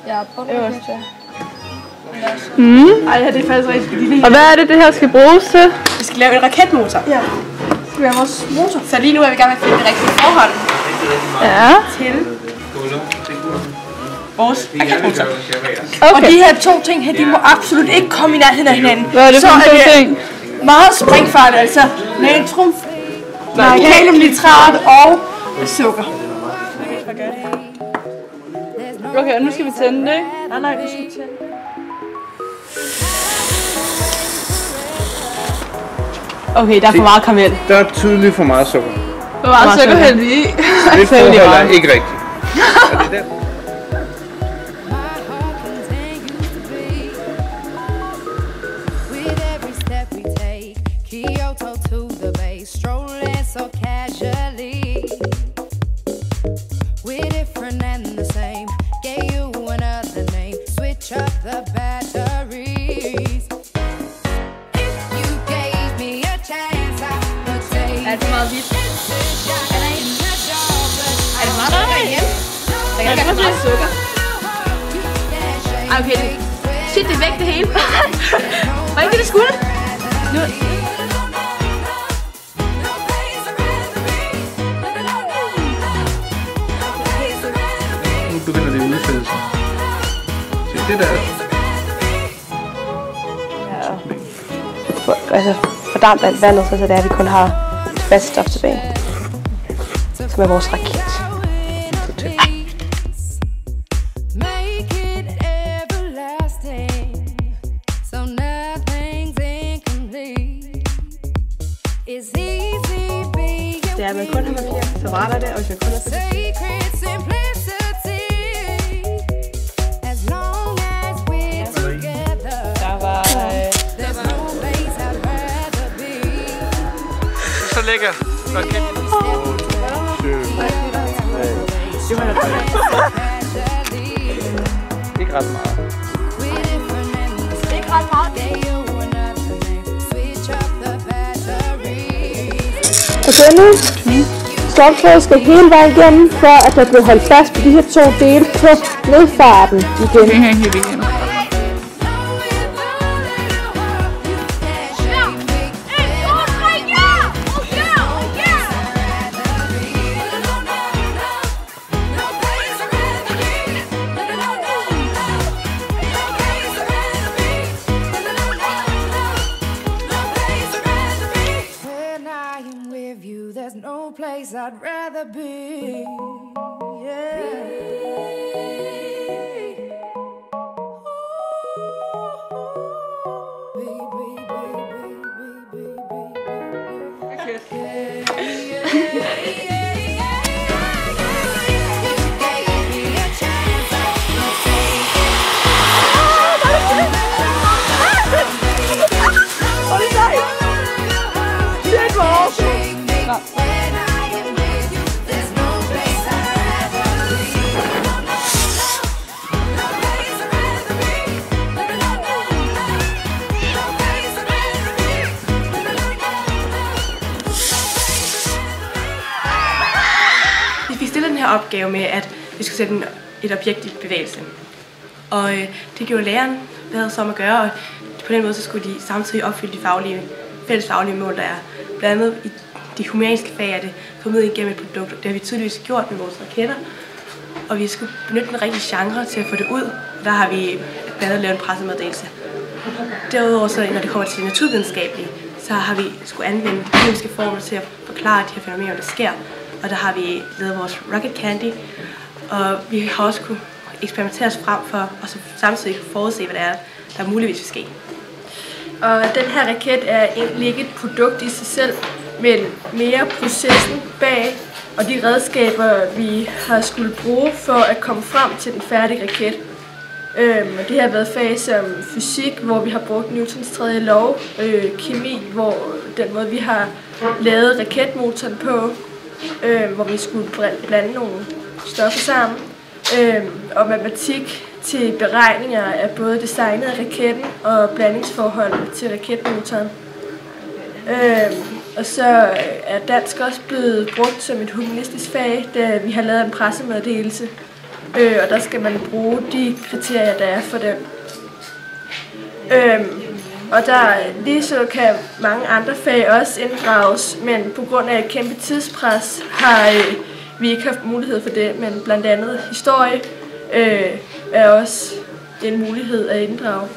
Ja, øverst, ja. Ej, det er faktisk rigtig lille. Og hvad er det her skal bruges til? Vi skal lave en raketmotor. Ja. Det skal være vores motor. Så lige nu er vi i gang med at finde det rigtige forhold til vores raketmotor. Okay. Og de her to ting her, de må absolut ikke komme i nærheden af hinanden. Hvad er det for to ting? Meget springfart, altså natrium, kaliumnitrat og sukker. Okay, og nu skal vi tænde det, ikke? Nej, nu skal vi tænde. Okay, der er for meget karamel. Der er tydeligt for meget sukker. Hvor meget sukker hældte vi i? Det forhold er ikke rigtigt. Er det der? Er det meget hvidt? Er det meget sukker igen? Der kan være meget sukker. Okay, shit, det er væk det hele. Var ikke det skulle? Nu. Nu begynder det at udfælde sig. Se, det der. Altså fordampe alt vandet, så det er, at vi kun har fast stof tilbage. Som er vores raket. Det er, at man kun har papir, så brænder det, og hvis man kun har papir. Så lækker raket. Ikke ret meget. Ikke ret meget. Og denne stoftråd skal hele vejen igennem, for at der bliver holdt fast på de her to dele på nedfarten igen. There's no place I'd rather be. Vi fik stillet den her opgave med, at vi skulle sætte et objekt i bevægelse. Og det gjorde læreren bedre som at gøre, og på den måde så skulle de samtidig opfylde de fælles faglige mål, der er. Blandt andet i de humanistiske fag er det formidlet igennem et produkt. Det har vi tydeligvis gjort med vores raketter, og vi skulle benytte den rigtige genre til at få det ud. Der har vi blandt andet lavet en pressemeddelelse. Derudover, så, når det kommer til det naturvidenskabelige, så har vi skulle anvende kemiske formler til at forklare de her fænomener, der sker. Og der har vi lavet vores Rocket Candy, og vi har også kunne eksperimentere os frem for, og så samtidig forudse, hvad det er, der muligvis vil ske. Og den her raket er egentlig ikke et produkt i sig selv, men mere processen bag og de redskaber, vi har skulle bruge for at komme frem til den færdige raket. Det har været fag som fysik, hvor vi har brugt Newtons tredje lov, kemi, hvor den måde vi har lavet raketmotoren på, hvor vi skulle blande nogle stoffer sammen, og matematik til beregninger af både designet af raketten og blandingsforholdet til raketmotoren. Og så er dansk også blevet brugt som et humanistisk fag, da vi har lavet en pressemeddelelse. Og der skal man bruge de kriterier, der er for den. Og der lige så kan mange andre fag også inddrages, men på grund af et kæmpe tidspres har vi ikke haft mulighed for det, men blandt andet historie er også en mulighed at inddrage.